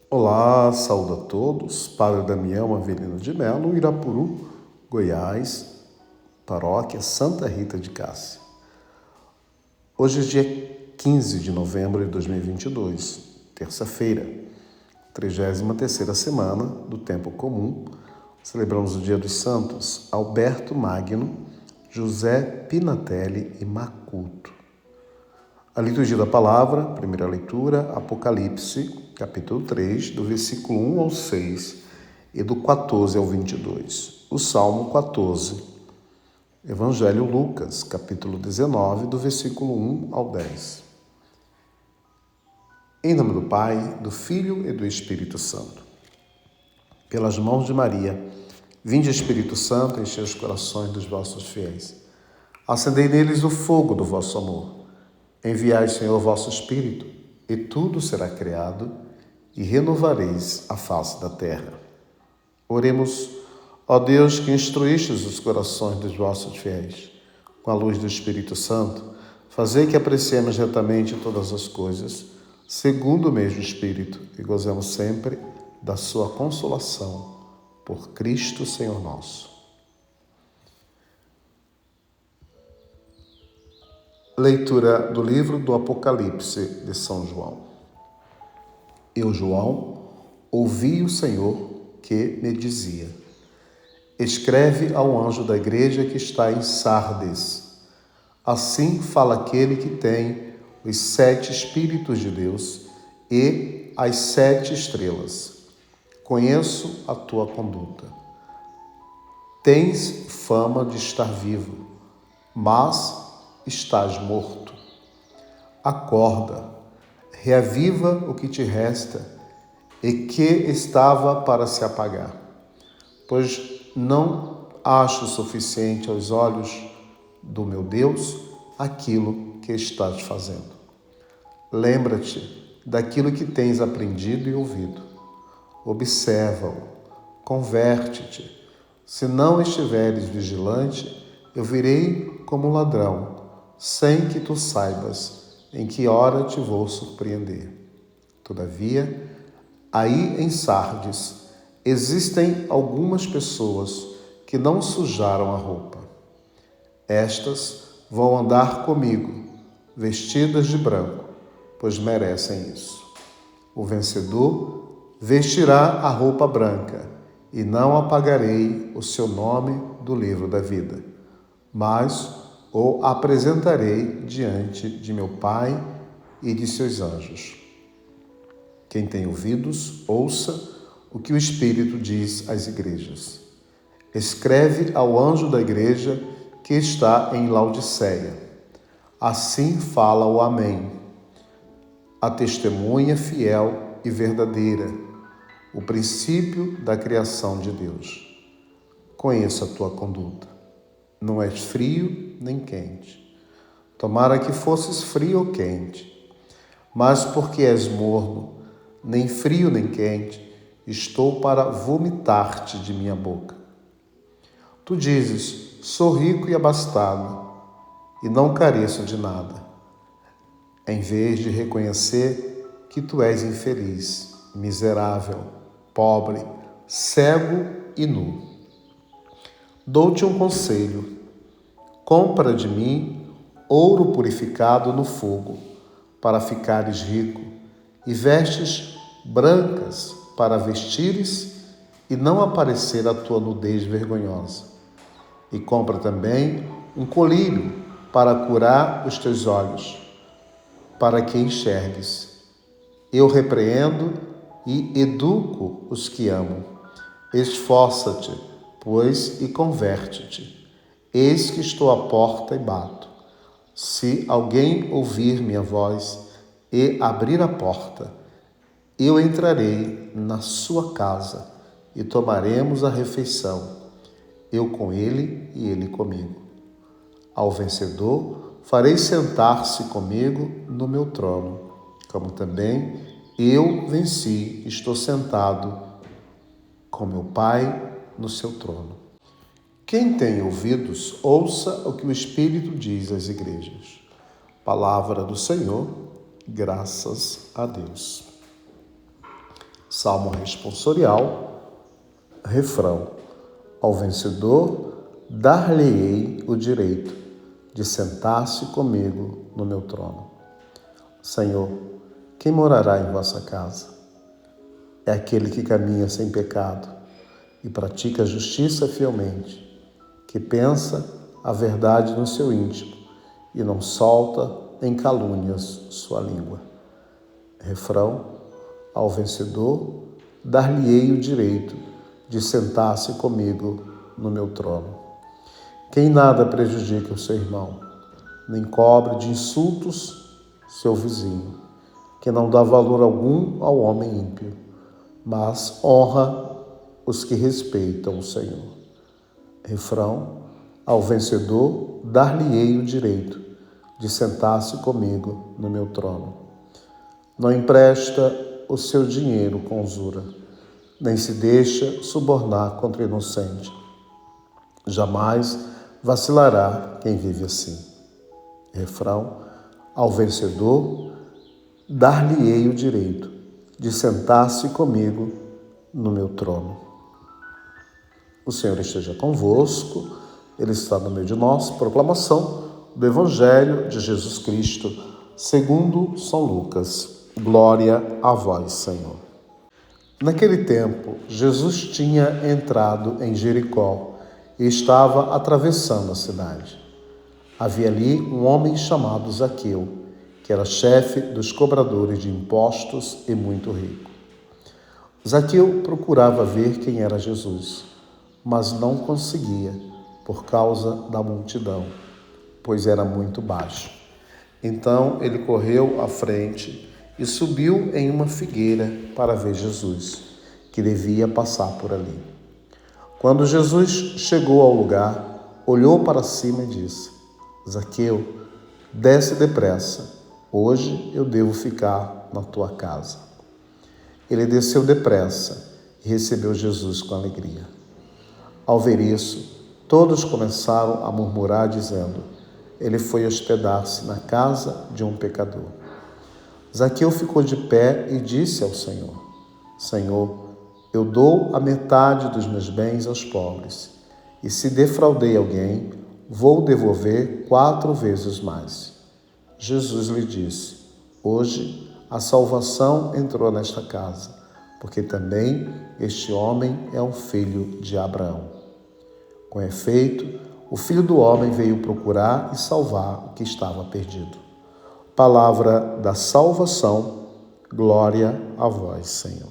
Olá, saúde a todos. Padre Damião Avelino de Melo, Irapuru, Goiás, Paróquia Santa Rita de Cássia. Hoje é dia 15 de novembro de 2022, terça-feira, 33ª semana do Tempo Comum. Celebramos o Dia dos Santos Alberto Magno, José Pinatelli e Macuto. A liturgia da palavra, primeira leitura, Apocalipse, capítulo 3, do versículo 1 ao 6 e do 14 ao 22. O Salmo 14, Evangelho Lucas, capítulo 19, do versículo 1 ao 10. Em nome do Pai, do Filho e do Espírito Santo. Pelas mãos de Maria, vinde Espírito Santo, enchei os corações dos vossos fiéis. Acendei neles o fogo do vosso amor. Enviai, Senhor, o vosso Espírito, e tudo será criado, e renovareis a face da terra. Oremos, ó Deus, que instruístes os corações dos vossos fiéis, com a luz do Espírito Santo, fazei que apreciemos retamente todas as coisas, segundo o mesmo Espírito, e gozemos sempre da sua consolação, por Cristo Senhor nosso. Leitura do livro do Apocalipse de São João. Eu, João, ouvi o Senhor que me dizia: escreve ao anjo da igreja que está em Sardes. Assim fala aquele que tem os 7 Espíritos de Deus e as 7 estrelas. Conheço a tua conduta. Tens fama de estar vivo, mas estás morto. Acorda, reaviva o que te resta e que estava para se apagar, pois não acho suficiente aos olhos do meu Deus aquilo que estás fazendo. Lembra-te daquilo que tens aprendido e ouvido. Observa-o, converte-te. Se não estiveres vigilante, eu virei como um ladrão, sem que tu saibas em que hora te vou surpreender. Todavia, aí em Sardes, existem algumas pessoas que não sujaram a roupa. Estas vão andar comigo, vestidas de branco, pois merecem isso. O vencedor vestirá a roupa branca, e não apagarei o seu nome do livro da vida, mas o apresentarei diante de meu Pai e de seus anjos. Quem tem ouvidos, ouça o que o Espírito diz às igrejas. Escreve ao anjo da igreja que está em Laodiceia. Assim fala o Amém, a testemunha fiel e verdadeira, o princípio da criação de Deus. Conheço a tua conduta. Não és frio nem quente. Tomara que fosses frio ou quente. Mas porque és morno, nem frio nem quente, estou para vomitar-te de minha boca. Tu dizes, sou rico e abastado, e não careço de nada, em vez de reconhecer que tu és infeliz, miserável, pobre, cego e nu. Dou-te um conselho: compra de mim ouro purificado no fogo, para ficares rico, e vestes brancas para vestires e não aparecer a tua nudez vergonhosa. E compra também um colírio para curar os teus olhos, para que enxergues. Eu repreendo e educo os que amo. Esforça-te, pois, e converte-te. Eis que estou à porta e bato. Se alguém ouvir minha voz e abrir a porta, eu entrarei na sua casa e tomaremos a refeição, eu com ele e ele comigo. Ao vencedor, farei sentar-se comigo no meu trono, como também eu venci e estou sentado com meu Pai no seu trono. Quem tem ouvidos, ouça o que o Espírito diz às igrejas. Palavra do Senhor, graças a Deus. Salmo responsorial, refrão. Ao vencedor, dar-lhe-ei o direito de sentar-se comigo no meu trono. Senhor, quem morará em vossa casa? É aquele que caminha sem pecado e pratica a justiça fielmente, que pensa a verdade no seu íntimo e não solta em calúnias sua língua. Refrão. Ao vencedor, dar-lhe-ei o direito de sentar-se comigo no meu trono. Quem nada prejudica o seu irmão, nem cobre de insultos seu vizinho, que não dá valor algum ao homem ímpio, mas honra os que respeitam o Senhor. Refrão. Ao vencedor, dar-lhe-ei o direito de sentar-se comigo no meu trono. Não empresta o seu dinheiro com usura, nem se deixa subornar contra o inocente. Jamais vacilará quem vive assim. Refrão. Ao vencedor, dar-lhe-ei o direito de sentar-se comigo no meu trono. O Senhor esteja convosco, Ele está no meio de nós. Proclamação do Evangelho de Jesus Cristo, segundo São Lucas. Glória a vós, Senhor. Naquele tempo, Jesus tinha entrado em Jericó e estava atravessando a cidade. Havia ali um homem chamado Zaqueu, que era chefe dos cobradores de impostos e muito rico. Zaqueu procurava ver quem era Jesus, mas não conseguia por causa da multidão, pois era muito baixo. Então ele correu à frente e subiu em uma figueira para ver Jesus, que devia passar por ali. Quando Jesus chegou ao lugar, olhou para cima e disse: Zaqueu, desce depressa, hoje eu devo ficar na tua casa. Ele desceu depressa e recebeu Jesus com alegria. Ao ver isso, todos começaram a murmurar, dizendo: ele foi hospedar-se na casa de um pecador. Zaqueu ficou de pé e disse ao Senhor: Senhor, eu dou a metade dos meus bens aos pobres, e se defraudei alguém, vou devolver 4 vezes mais. Jesus lhe disse: hoje a salvação entrou nesta casa, porque também este homem é um filho de Abraão. Com efeito, o Filho do Homem veio procurar e salvar o que estava perdido. Palavra da salvação, glória a vós, Senhor.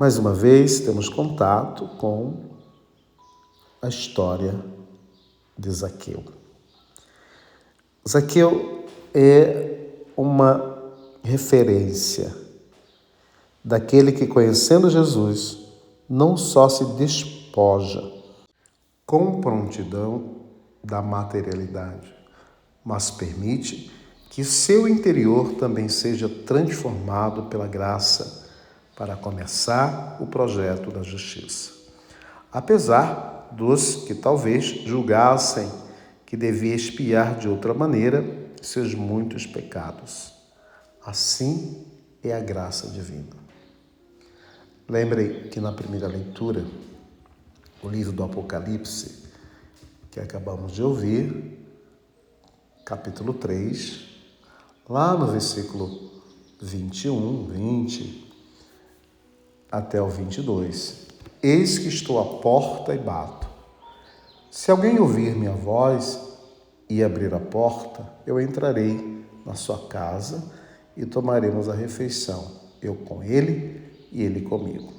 Mais uma vez, temos contato com a história de Zaqueu. Zaqueu é uma referência daquele que, conhecendo Jesus, não só se despoja com prontidão da materialidade, mas permite que seu interior também seja transformado pela graça para começar o projeto da justiça. Apesar dos que talvez julgassem que devia expiar de outra maneira seus muitos pecados. Assim é a graça divina. Lembrem que na primeira leitura, o livro do Apocalipse, que acabamos de ouvir, capítulo 3, lá no versículo 21, 20, até o 22. Eis que estou à porta e bato. Se alguém ouvir minha voz e abrir a porta, eu entrarei na sua casa e tomaremos a refeição, eu com ele e ele comigo.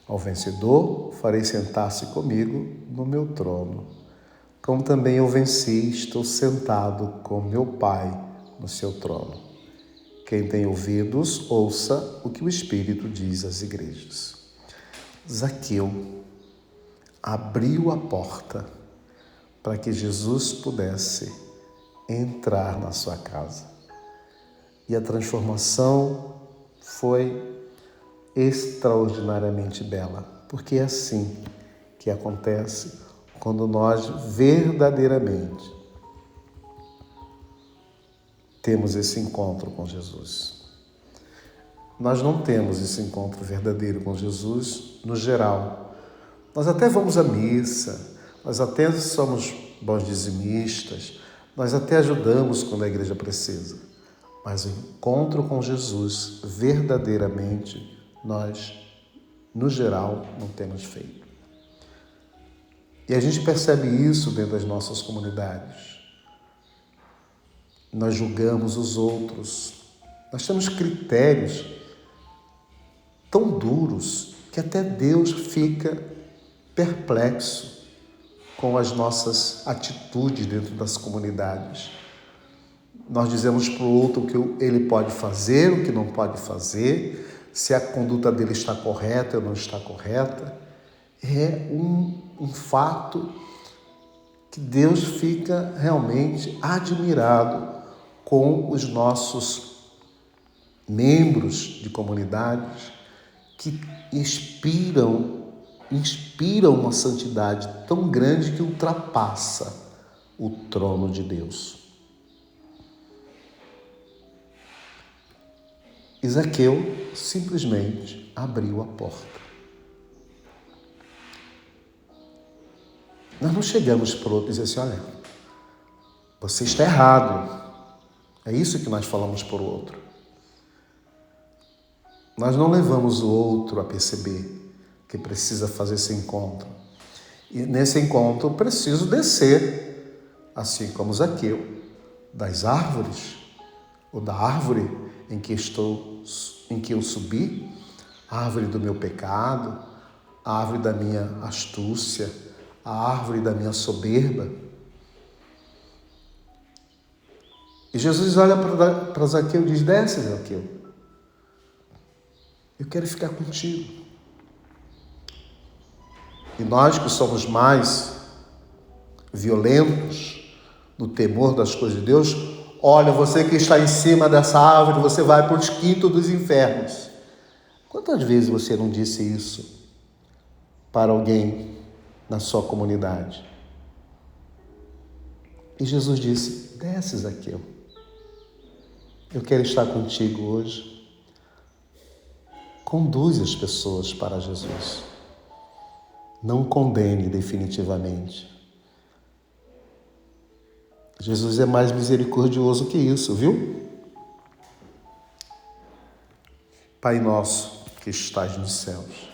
Ao vencedor, farei sentar-se comigo no meu trono, como também eu venci e estou sentado com meu Pai no seu trono. Quem tem ouvidos, ouça o que o Espírito diz às igrejas. Zaqueu abriu a porta para que Jesus pudesse entrar na sua casa. E a transformação foi extraordinariamente bela, porque é assim que acontece quando nós verdadeiramente temos esse encontro com Jesus. nós não temos esse encontro verdadeiro com Jesus no geral. Nós até vamos à missa, nós até somos bons dizimistas, nós até ajudamos quando a igreja precisa, mas o encontro com Jesus verdadeiramente nós, no geral, não temos feito. E a gente percebe isso dentro das nossas comunidades. Nós julgamos os outros, nós temos critérios tão duros que até Deus fica perplexo com as nossas atitudes dentro das comunidades. Nós dizemos para o outro o que ele pode fazer, o que não pode fazer, se a conduta dele está correta ou não está correta. É um fato que Deus fica realmente admirado com os nossos membros de comunidades que inspiram uma santidade tão grande que ultrapassa o trono de Deus. E Zaqueu simplesmente abriu a porta. Nós não chegamos para o outro e dizemos assim, olha, você está errado. É isso que nós falamos para o outro. Nós não levamos o outro a perceber que precisa fazer esse encontro. E nesse encontro eu preciso descer, assim como Zaqueu, das árvores, ou da árvore em que eu subi, a árvore do meu pecado, a árvore da minha astúcia, a árvore da minha soberba. E Jesus olha para Zaqueu e diz, desce, Zaqueu, eu quero ficar contigo. E nós que somos mais violentos no temor das coisas de Deus, olha, você que está em cima dessa árvore, você vai para os quintos dos infernos. Quantas vezes você não disse isso para alguém na sua comunidade? E Jesus disse, desce, Zaqueu, eu quero estar contigo hoje. Conduz as pessoas para Jesus. Não condene definitivamente. Jesus é mais misericordioso que isso, viu? Pai nosso que estás nos céus,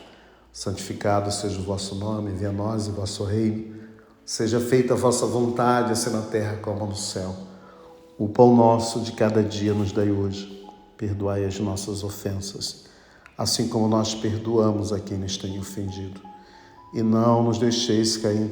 santificado seja o vosso nome, venha a nós o vosso reino, seja feita a vossa vontade, assim na terra como no céu. O pão nosso de cada dia nos dai hoje, perdoai as nossas ofensas, assim como nós perdoamos a quem nos tem ofendido. E não nos deixeis cair em